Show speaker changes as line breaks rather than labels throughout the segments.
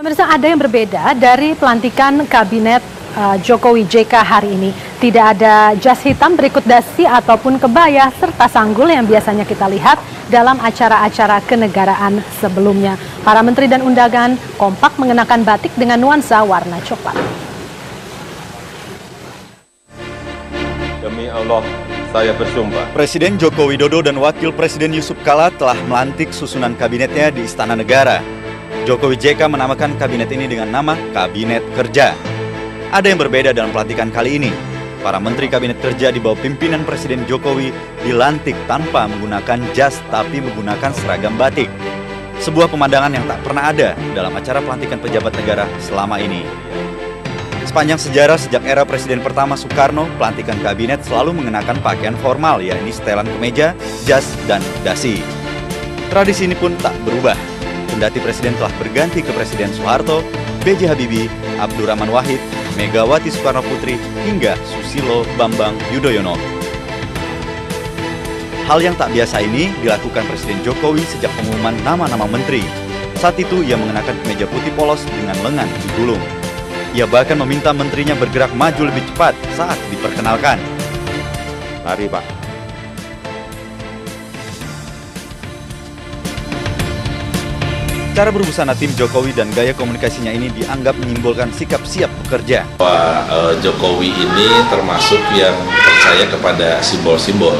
Pemirsa, ada yang berbeda dari pelantikan Kabinet Jokowi JK hari ini. Tidak ada jas hitam berikut dasi ataupun kebaya serta sanggul yang biasanya kita lihat dalam acara-acara kenegaraan sebelumnya. Para menteri dan undangan kompak mengenakan batik dengan nuansa warna coklat.
Demi Allah, saya bersumpah.
Presiden Joko Widodo dan Wakil Presiden Yusuf Kala telah melantik susunan kabinetnya di Istana Negara. Jokowi JK menamakan kabinet ini dengan nama Kabinet Kerja. Ada yang berbeda dalam pelantikan kali ini. Para menteri Kabinet Kerja di bawah pimpinan Presiden Jokowi dilantik tanpa menggunakan jas tapi menggunakan seragam batik. Sebuah pemandangan yang tak pernah ada dalam acara pelantikan pejabat negara selama ini. Sepanjang sejarah sejak era Presiden pertama Soekarno, pelantikan kabinet selalu mengenakan pakaian formal, yakni setelan kemeja, jas, dan dasi. Tradisi ini pun tak berubah. Kendati Presiden telah berganti ke Presiden Soeharto, B.J. Habibie, Abdurrahman Wahid, Megawati Soekarno Putri, hingga Susilo Bambang Yudhoyono. Hal yang tak biasa ini dilakukan Presiden Jokowi sejak pengumuman nama-nama menteri. Saat itu ia mengenakan kemeja putih polos dengan lengan digulung. Ia bahkan meminta menterinya bergerak maju lebih cepat saat diperkenalkan.
Mari Pak.
Cara berbusana tim Jokowi dan gaya komunikasinya ini dianggap menyimbolkan sikap siap bekerja.
Jokowi ini termasuk yang percaya kepada simbol-simbol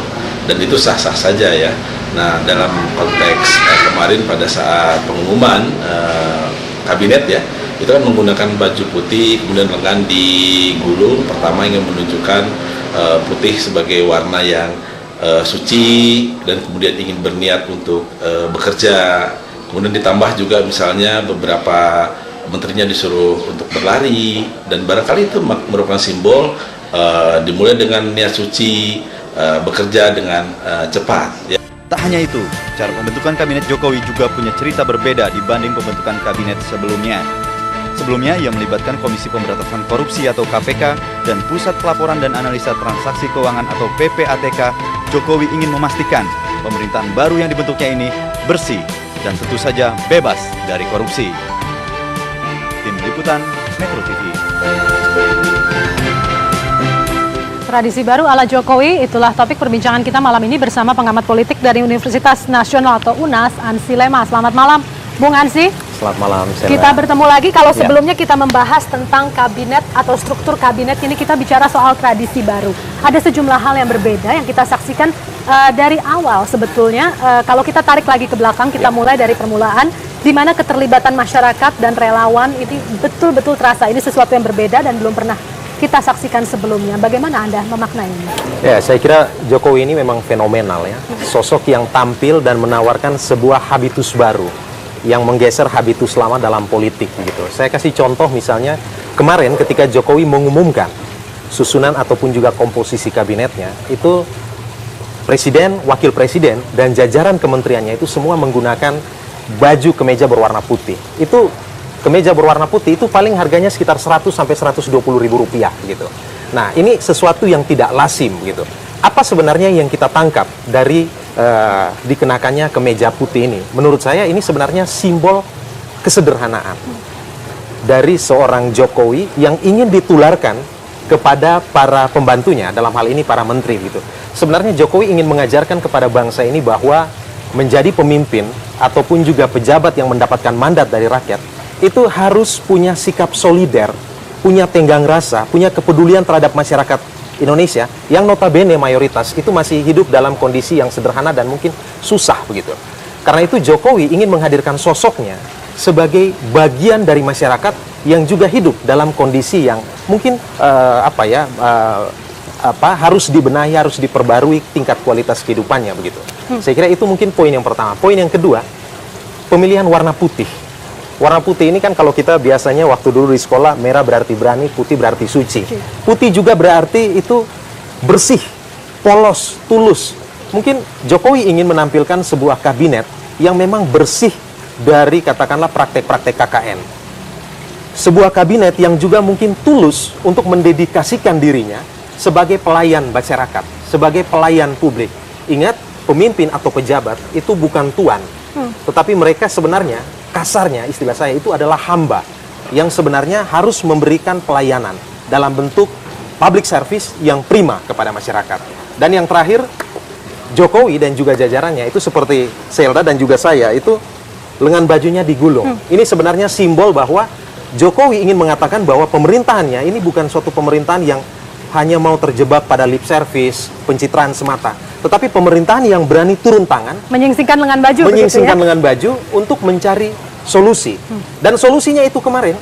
dan itu sah-sah saja ya. Nah, dalam konteks kemarin pada saat pengumuman kabinet ya, itu kan menggunakan baju putih, kemudian lengan digulung. Pertama ingin menunjukkan putih sebagai warna yang suci dan kemudian ingin berniat untuk bekerja. Kemudian ditambah juga misalnya beberapa menterinya disuruh untuk berlari dan barangkali itu merupakan simbol dimulai dengan niat suci, bekerja dengan cepat. Ya.
Tak hanya itu, cara pembentukan kabinet Jokowi juga punya cerita berbeda dibanding pembentukan kabinet sebelumnya. Sebelumnya, ia melibatkan Komisi Pemberantasan Korupsi atau KPK dan Pusat Pelaporan dan Analisa Transaksi Keuangan atau PPATK. Jokowi ingin memastikan pemerintahan baru yang dibentuknya ini bersih dan tentu saja bebas dari korupsi. Tim Liputan Metro TV.
Tradisi baru ala Jokowi, itulah topik perbincangan kita malam ini bersama pengamat politik dari Universitas Nasional atau UNAS, Ansy Lema. Selamat malam, Bung Ansy.
Selamat malam, Sela.
Kita bertemu lagi. Kalau sebelumnya kita membahas tentang kabinet atau struktur kabinet, ini kita bicara soal tradisi baru. Ada sejumlah hal yang berbeda yang kita saksikan dari awal sebetulnya. Kalau kita tarik lagi ke belakang, kita mulai dari permulaan, di mana keterlibatan masyarakat dan relawan ini betul-betul terasa. Ini sesuatu yang berbeda dan belum pernah kita saksikan sebelumnya. Bagaimana Anda memaknainya? Ya,
saya kira Jokowi ini memang fenomenal ya. Sosok yang tampil dan menawarkan sebuah habitus baru yang menggeser habitus lama dalam politik gitu. Saya kasih contoh misalnya kemarin ketika Jokowi mengumumkan susunan ataupun juga komposisi kabinetnya, itu Presiden, Wakil Presiden dan jajaran kementeriannya itu semua menggunakan baju kemeja berwarna putih. Itu kemeja berwarna putih itu paling harganya sekitar 100 sampai 120 ribu rupiah gitu. Nah, ini sesuatu yang tidak lazim gitu. Apa sebenarnya yang kita tangkap dari dikenakannya kemeja putih ini? Menurut saya ini sebenarnya simbol kesederhanaan dari seorang Jokowi yang ingin ditularkan kepada para pembantunya, dalam hal ini para menteri gitu. Sebenarnya Jokowi ingin mengajarkan kepada bangsa ini bahwa menjadi pemimpin ataupun juga pejabat yang mendapatkan mandat dari rakyat itu harus punya sikap solider, punya tenggang rasa, punya kepedulian terhadap masyarakat Indonesia yang notabene mayoritas itu masih hidup dalam kondisi yang sederhana dan mungkin susah begitu. Karena itu Jokowi ingin menghadirkan sosoknya sebagai bagian dari masyarakat yang juga hidup dalam kondisi yang mungkin harus dibenahi, harus diperbarui tingkat kualitas kehidupannya begitu. Saya kira itu mungkin poin yang pertama. Poin yang kedua, pemilihan warna putih. Warna putih ini kan kalau kita biasanya waktu dulu di sekolah, merah berarti berani, putih berarti suci. Putih juga berarti itu bersih, polos, tulus. Mungkin Jokowi ingin menampilkan sebuah kabinet yang memang bersih dari katakanlah praktek-praktek KKN. Sebuah kabinet yang juga mungkin tulus untuk mendedikasikan dirinya sebagai pelayan masyarakat, sebagai pelayan publik. Ingat, pemimpin atau pejabat itu bukan tuan, tetapi mereka sebenarnya kasarnya istilah saya itu adalah hamba yang sebenarnya harus memberikan pelayanan dalam bentuk public service yang prima kepada masyarakat. Dan yang terakhir, Jokowi dan juga jajarannya itu seperti Selda dan juga saya itu lengan bajunya digulung. Ini sebenarnya simbol bahwa Jokowi ingin mengatakan bahwa pemerintahannya ini bukan suatu pemerintahan yang hanya mau terjebak pada lip service, pencitraan semata, tetapi pemerintahan yang berani turun tangan,
Menyingsingkan lengan baju.
menyingsingkan
begitu ya?
lengan baju untuk mencari solusi. Dan solusinya itu kemarin,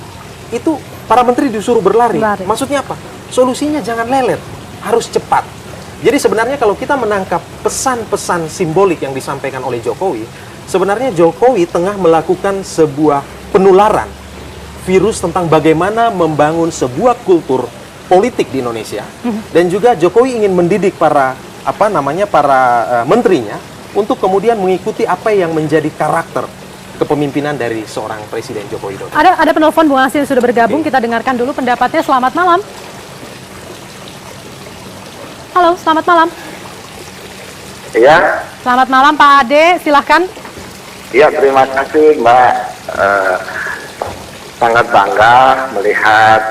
itu para menteri disuruh berlari.
Berlari.
Maksudnya apa? Solusinya jangan lelet, harus cepat. Jadi sebenarnya kalau kita menangkap pesan-pesan simbolik yang disampaikan oleh Jokowi, sebenarnya Jokowi tengah melakukan sebuah penularan virus tentang bagaimana membangun sebuah kultur politik di Indonesia. Dan juga Jokowi ingin mendidik para menterinya untuk kemudian mengikuti apa yang menjadi karakter kepemimpinan dari seorang Presiden Joko Widodo.
Ada penelpon Bung Asil sudah bergabung, kita dengarkan dulu pendapatnya. Selamat malam. Halo, selamat malam.
Iya,
Selamat malam Pak Ade, silahkan.
iya terima kasih Mbak. Sangat bangga melihat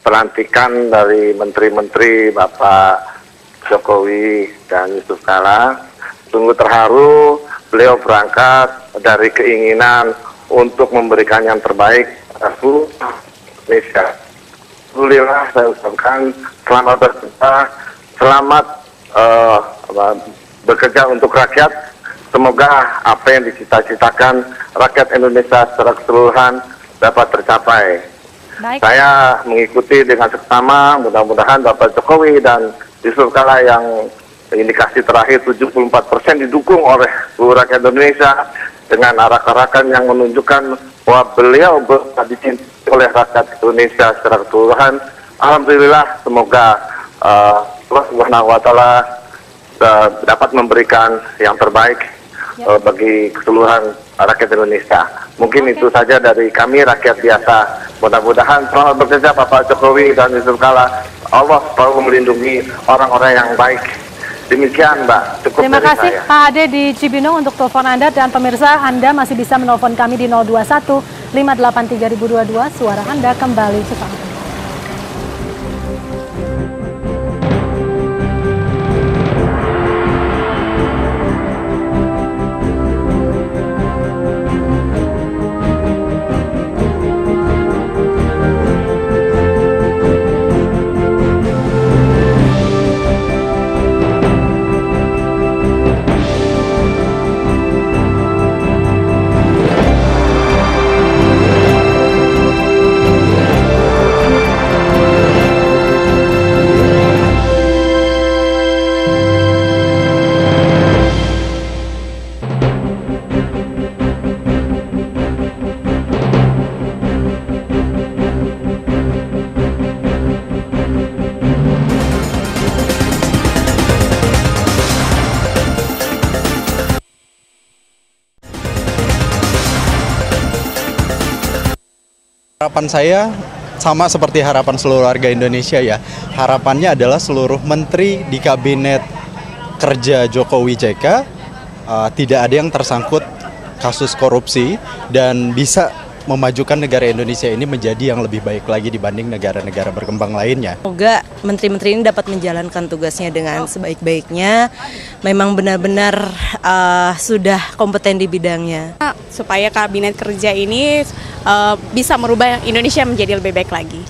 pelantikan dari menteri-menteri Bapak Jokowi dan Yusuf Kala. Sungguh terharu, beliau berangkat dari keinginan untuk memberikan yang terbaik untuk Indonesia. Alhamdulillah saya ucapkan selamat bekerja, selamat bekerja untuk rakyat. Semoga apa yang dicita-citakan rakyat Indonesia secara keseluruhan dapat tercapai.
Baik.
Saya mengikuti dengan seksama, mudah-mudahan Bapak Jokowi dan Yusuf Kala yang indikasi terakhir 74% didukung oleh seluruh rakyat Indonesia dengan arak-arakan yang menunjukkan bahwa beliau dicintai oleh rakyat Indonesia secara keseluruhan. Alhamdulillah, semoga Allah Subhanahu wa Ta'ala dapat memberikan yang terbaik bagi keseluruhan rakyat Indonesia. Mungkin itu saja dari kami rakyat biasa. Mudah-mudahan selamat bekerja Bapak Jokowi dan Yusuf Kala. Allah selalu melindungi orang-orang yang baik. Demikian Mbak, cukup
Terima
dari
kasih
saya.
Pak Ade di Cibinong untuk telepon Anda, dan pemirsa Anda masih bisa menelpon kami di 021 58 3022. Suara Anda kembali sesaat lagi.
Harapan saya sama seperti harapan seluruh warga Indonesia ya. Harapannya adalah seluruh menteri di kabinet kerja Jokowi JK tidak ada yang tersangkut kasus korupsi dan bisa memajukan negara Indonesia ini menjadi yang lebih baik lagi dibanding negara-negara berkembang lainnya.
Semoga menteri-menteri ini dapat menjalankan tugasnya dengan sebaik-baiknya, memang benar-benar sudah kompeten di bidangnya.
Supaya kabinet kerja ini bisa merubah Indonesia menjadi lebih baik lagi.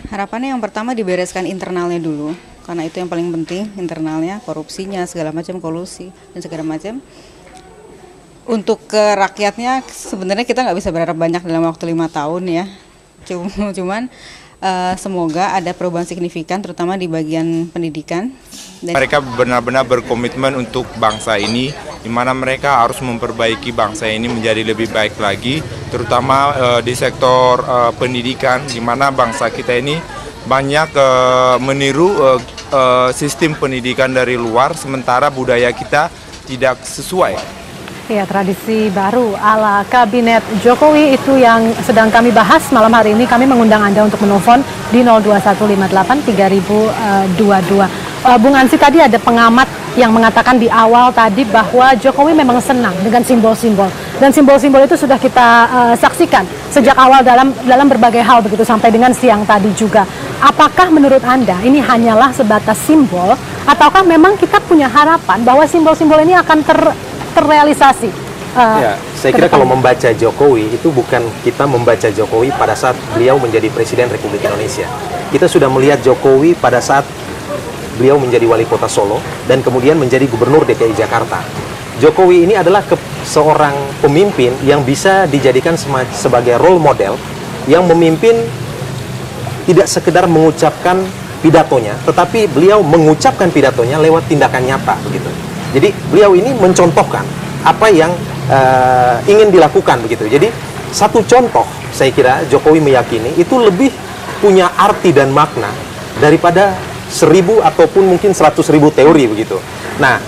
Harapannya yang pertama dibereskan internalnya dulu, karena itu yang paling penting, internalnya, korupsinya, segala macam kolusi dan segala macam. Untuk ke rakyatnya sebenarnya kita nggak bisa berharap banyak dalam waktu 5 tahun ya. Cuman semoga ada perubahan signifikan terutama di bagian pendidikan. Dan
mereka benar-benar berkomitmen untuk bangsa ini, di mana mereka harus memperbaiki bangsa ini menjadi lebih baik lagi, terutama di sektor pendidikan, di mana bangsa kita ini banyak meniru sistem pendidikan dari luar, sementara budaya kita tidak sesuai.
Ya, tradisi baru ala Kabinet Jokowi itu yang sedang kami bahas malam hari ini. Kami mengundang Anda untuk menelpon di 02158 3022. Bung Ansi, tadi ada pengamat yang mengatakan di awal tadi bahwa Jokowi memang senang dengan simbol-simbol. Dan simbol-simbol itu sudah kita saksikan sejak awal dalam berbagai hal begitu sampai dengan siang tadi juga. Apakah menurut Anda ini hanyalah sebatas simbol ataukah memang kita punya harapan bahwa simbol-simbol ini akan terrealisasi?
Ya, saya kira kalau membaca Jokowi itu bukan kita membaca Jokowi pada saat beliau menjadi Presiden Republik Indonesia. Kita sudah melihat Jokowi pada saat beliau menjadi wali kota Solo dan kemudian menjadi gubernur DKI Jakarta. Jokowi ini adalah seorang pemimpin yang bisa dijadikan sebagai role model yang memimpin tidak sekedar mengucapkan pidatonya, tetapi beliau mengucapkan pidatonya lewat tindakan nyata begitu. Jadi beliau ini mencontohkan apa yang ingin dilakukan begitu. Jadi satu contoh saya kira Jokowi meyakini itu lebih punya arti dan makna daripada 1000 ataupun mungkin 100.000 teori begitu. Nah,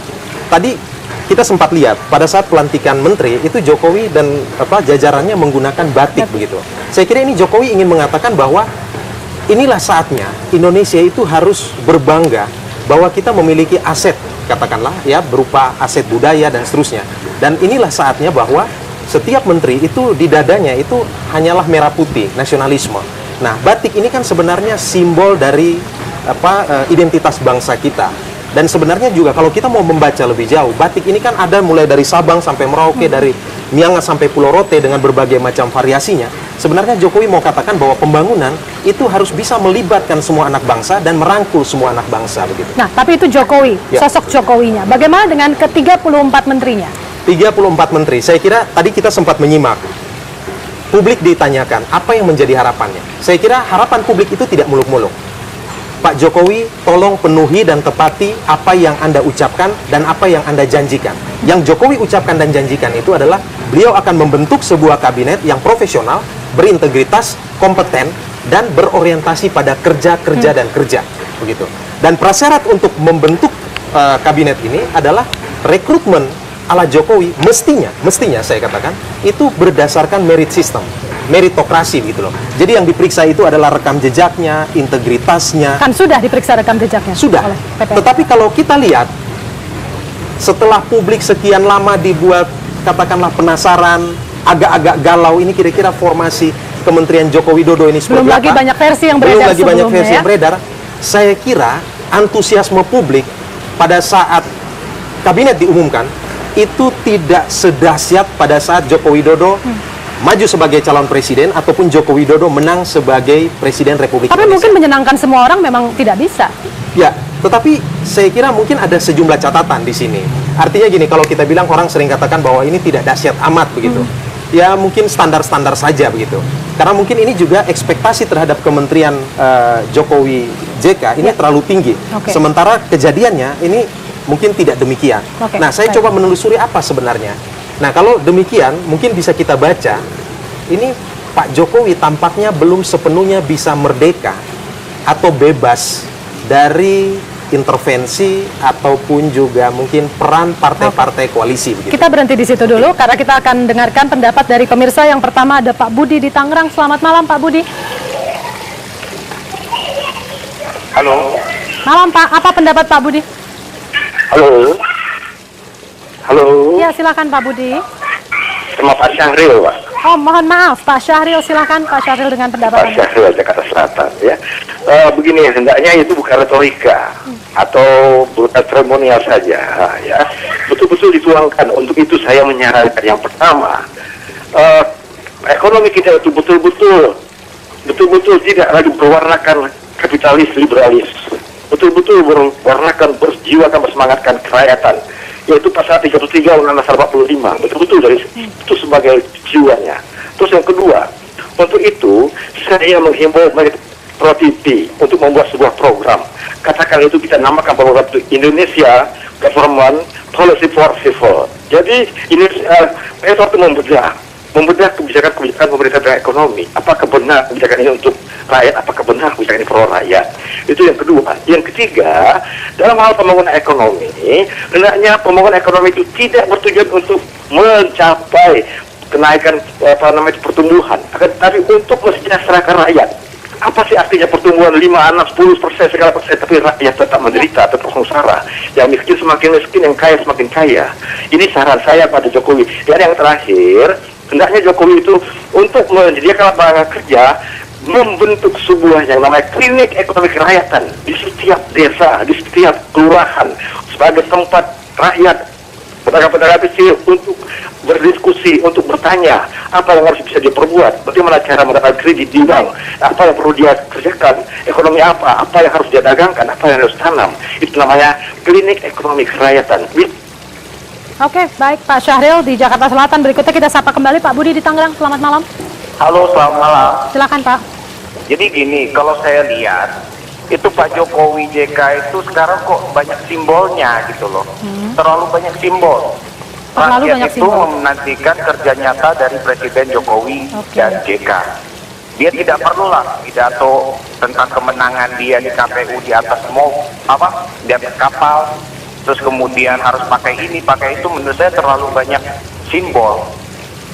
tadi kita sempat lihat pada saat pelantikan menteri itu Jokowi dan jajarannya menggunakan batik begitu. Saya kira ini Jokowi ingin mengatakan bahwa inilah saatnya Indonesia itu harus berbangga bahwa kita memiliki aset, katakanlah ya, berupa aset budaya dan seterusnya. Dan inilah saatnya bahwa setiap menteri itu di dadanya itu hanyalah merah putih, nasionalisme. Nah, batik ini kan sebenarnya simbol dari identitas bangsa kita. Dan sebenarnya juga kalau kita mau membaca lebih jauh, batik ini kan ada mulai dari Sabang sampai Merauke, dari Miangas sampai Pulau Rote dengan berbagai macam variasinya. Sebenarnya Jokowi mau katakan bahwa pembangunan itu harus bisa melibatkan semua anak bangsa dan merangkul semua anak bangsa begitu.
Nah, tapi itu Jokowi, sosok Jokowinya. Bagaimana dengan ke-34 menterinya? 34
menteri, saya kira tadi kita sempat menyimak. Publik ditanyakan apa yang menjadi harapannya. Saya kira harapan publik itu tidak muluk-muluk. Pak Jokowi, tolong penuhi dan tepati apa yang Anda ucapkan dan apa yang Anda janjikan. Yang Jokowi ucapkan dan janjikan itu adalah beliau akan membentuk sebuah kabinet yang profesional, berintegritas, kompeten, dan berorientasi pada kerja dan kerja. Begitu. Dan prasyarat untuk membentuk kabinet ini adalah rekrutmen ala Jokowi mestinya saya katakan itu berdasarkan merit system, meritokrasi gitu loh. Jadi yang diperiksa itu adalah rekam jejaknya, integritasnya.
Kan sudah diperiksa rekam jejaknya?
Sudah. Tetapi kalau kita lihat setelah publik sekian lama dibuat katakanlah penasaran, agak-agak galau, ini kira-kira formasi Kementerian Joko Widodo ini seperti apa?
Belum lagi banyak versi yang beredar.
Belum lagi banyak versi yang beredar. Saya kira antusiasme publik pada saat kabinet diumumkan itu tidak sedahsyat pada saat Joko Widodo maju sebagai calon presiden ataupun Joko Widodo menang sebagai presiden Republik Indonesia.
Tapi mungkin menyenangkan semua orang memang tidak bisa.
Ya, tetapi saya kira mungkin ada sejumlah catatan di sini. Artinya gini, kalau kita bilang orang sering katakan bahwa ini tidak dahsyat amat begitu. Ya mungkin standar-standar saja begitu. Karena mungkin ini juga ekspektasi terhadap Kementerian Jokowi JK ini terlalu tinggi. Sementara kejadiannya ini mungkin tidak demikian. Nah, saya coba menelusuri apa sebenarnya. Nah, kalau demikian, mungkin bisa kita baca, ini Pak Jokowi tampaknya belum sepenuhnya bisa merdeka atau bebas dari intervensi ataupun juga mungkin peran partai-partai koalisi. Begitu.
Kita berhenti di situ dulu, karena kita akan dengarkan pendapat dari pemirsa. Yang pertama ada Pak Budi di Tangerang. Selamat malam, Pak Budi.
Halo.
Malam, Pak. Apa pendapat Pak Budi?
Halo. Halo.
Ya, silakan Pak Budi.
Sama Pak Syahril, Pak.
Oh, mohon maaf, Pak Syahril, silakan Pak Syahril dengan pendapat
Pak Syahril, Jakarta Selatan, ya. Begini, hendaknya itu bukan retorika atau bukan seremonial saja, ya. Betul-betul dituangkan. Untuk itu saya menyarankan yang pertama, ekonomi kita itu betul-betul tidak lagi berwarnakan kapitalis liberalis. Betul-betul berwarnakan, berjiwakan, bersemangatkan kerakyatan, yaitu pasal 33 Undang-Undang 45, betul-betul dari itu sebagai jiwanya. Terus yang kedua, untuk itu saya menghimbau Pro TV untuk membuat sebuah program. Katakan itu kita namakan program itu Indonesia Government Policy for Civil. Jadi ini suatu membedah kebijakan pemerintah tentang ekonomi. Apakah benar kebijakan ini untuk rakyat? Apakah benar kebijakan ini pro rakyat? Itu yang kedua. Yang ketiga, dalam hal pembangunan ekonomi, hendaknya pembangunan ekonomi itu tidak bertujuan untuk mencapai kenaikan pertumbuhan, tetapi untuk mensejahterakan rakyat. Apa sih artinya pertumbuhan 5, 6, 10%, segala persen, tapi rakyat tetap menderita, tetap sengsara. Yang miskin semakin miskin, yang kaya semakin kaya. Ini saran saya pada Jokowi. Dan yang terakhir, hendaknya Jokowi itu untuk menyediakan lapangan kerja, membentuk sebuah yang namanya klinik ekonomi kerakyatan di setiap desa, di setiap kelurahan, sebagai tempat rakyat, pedagang-pedagang kecil untuk berdiskusi, untuk bertanya apa yang harus bisa diperbuat, bagaimana cara mendapatkan kredit di bank, apa yang perlu dia kerjakan, ekonomi apa yang harus dia dagangkan, apa yang harus tanam. Itu namanya klinik ekonomi kerakyatan.
Oke, baik Pak Syahril di Jakarta Selatan. Berikutnya kita sapa kembali Pak Budi di Tangerang. Selamat malam.
Halo, selamat malam.
Silakan Pak.
Jadi gini, kalau saya lihat itu Pak Jokowi JK itu sekarang kok banyak simbolnya gitu loh. Terlalu banyak simbol.
Terlalu
Rakyat
banyak
itu
simbol.
menantikan kerja nyata dari Presiden Jokowi dan JK. Dia tidak perlulah pidato tentang kemenangan dia di KPU di atas di atas kapal, terus kemudian harus pakai ini, pakai itu. Menurut saya terlalu banyak simbol.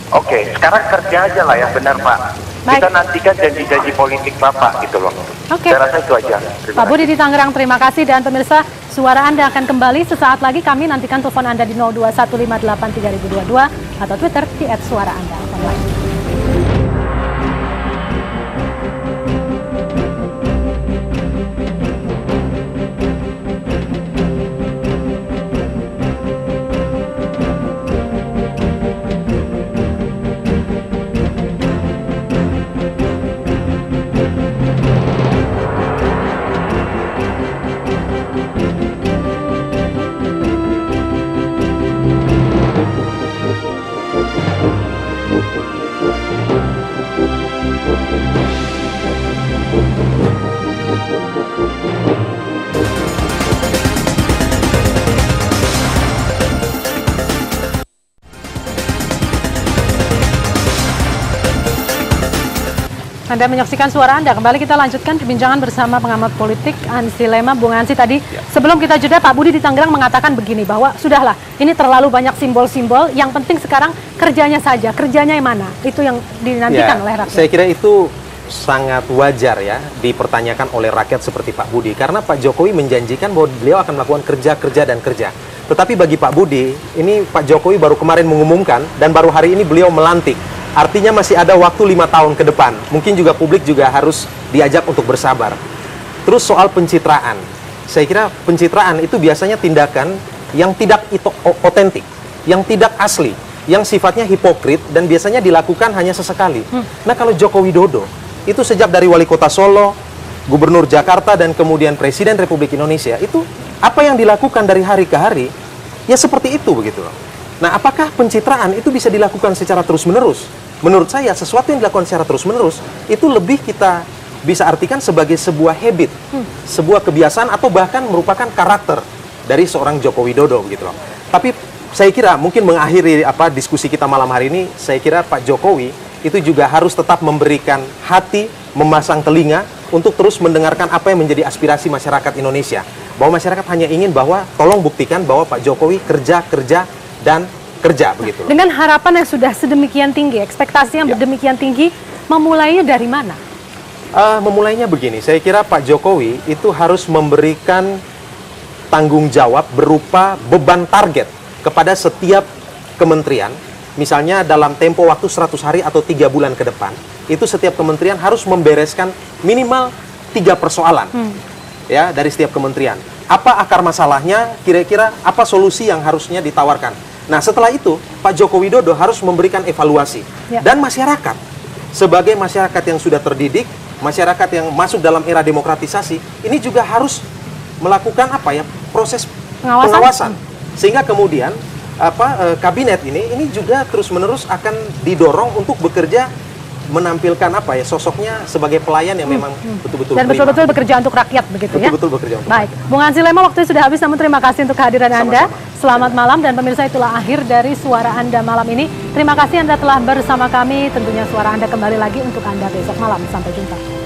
Oke, sekarang kerja aja lah ya, benar Pak. Kita nantikan janji-janji politik Bapak gitu loh.
Oke.
Saya rasa itu aja.
Pak Budi di Tangerang, terima kasih. Dan pemirsa, suara Anda akan kembali sesaat lagi. Kami nantikan telepon Anda di 02158322 atau Twitter di @suaraanda online. Anda menyaksikan suara Anda. Kembali kita lanjutkan perbincangan bersama pengamat politik Ansi Lema. Bung Ansi, tadi sebelum kita jeda Pak Budi di Tangerang mengatakan begini, bahwa sudahlah ini terlalu banyak simbol-simbol, yang penting sekarang kerjanya saja. Kerjanya yang mana? Itu yang dinantikan oleh rakyat.
Saya kira itu sangat wajar ya dipertanyakan oleh rakyat seperti Pak Budi, karena Pak Jokowi menjanjikan bahwa beliau akan melakukan kerja. Tetapi bagi Pak Budi, ini Pak Jokowi baru kemarin mengumumkan dan baru hari ini beliau melantik. Artinya masih ada waktu 5 tahun ke depan. Mungkin juga publik juga harus diajak untuk bersabar. Terus soal pencitraan. Saya kira pencitraan itu biasanya tindakan yang tidak otentik, yang tidak asli, yang sifatnya hipokrit dan biasanya dilakukan hanya sesekali. Nah, kalau Joko Widodo itu sejak dari wali kota Solo, gubernur Jakarta, dan kemudian Presiden Republik Indonesia, itu apa yang dilakukan dari hari ke hari, ya seperti itu begitu loh. Nah, apakah pencitraan itu bisa dilakukan secara terus-menerus? Menurut saya, sesuatu yang dilakukan secara terus-menerus, itu lebih kita bisa artikan sebagai sebuah habit, sebuah kebiasaan, atau bahkan merupakan karakter dari seorang Joko Widodo begitu loh. Tapi saya kira mungkin mengakhiri diskusi kita malam hari ini, saya kira Pak Jokowi itu juga harus tetap memberikan hati, memasang telinga untuk terus mendengarkan apa yang menjadi aspirasi masyarakat Indonesia. Bahwa masyarakat hanya ingin bahwa tolong buktikan bahwa Pak Jokowi kerja begitu loh. Dengan
harapan yang sudah sedemikian tinggi, ekspektasi yang demikian tinggi, memulainya dari mana?
Memulainya begini, saya kira Pak Jokowi itu harus memberikan tanggung jawab berupa beban target kepada setiap kementerian. Misalnya dalam tempo waktu 100 hari atau 3 bulan ke depan, itu setiap kementerian harus membereskan minimal 3 persoalan ya dari setiap kementerian. Apa akar masalahnya, kira-kira apa solusi yang harusnya ditawarkan. Nah, setelah itu Pak Joko Widodo harus memberikan evaluasi. Dan masyarakat, sebagai masyarakat yang sudah terdidik, masyarakat yang masuk dalam era demokratisasi, ini juga harus melakukan proses pengawasan. Sehingga kemudian kabinet ini juga terus-menerus akan didorong untuk bekerja, menampilkan sosoknya sebagai pelayan yang memang betul-betul
dan betul-betul bekerja untuk rakyat begitu ya.
Betul-betul bekerja untuk
Baik, Bung Ansi Lema, waktu sudah habis, namun terima kasih untuk kehadiran Anda. Selamat malam, dan pemirsa, itulah akhir dari Suara Anda malam ini. Terima kasih Anda telah bersama kami. Tentunya suara Anda kembali lagi untuk Anda besok malam. Sampai jumpa.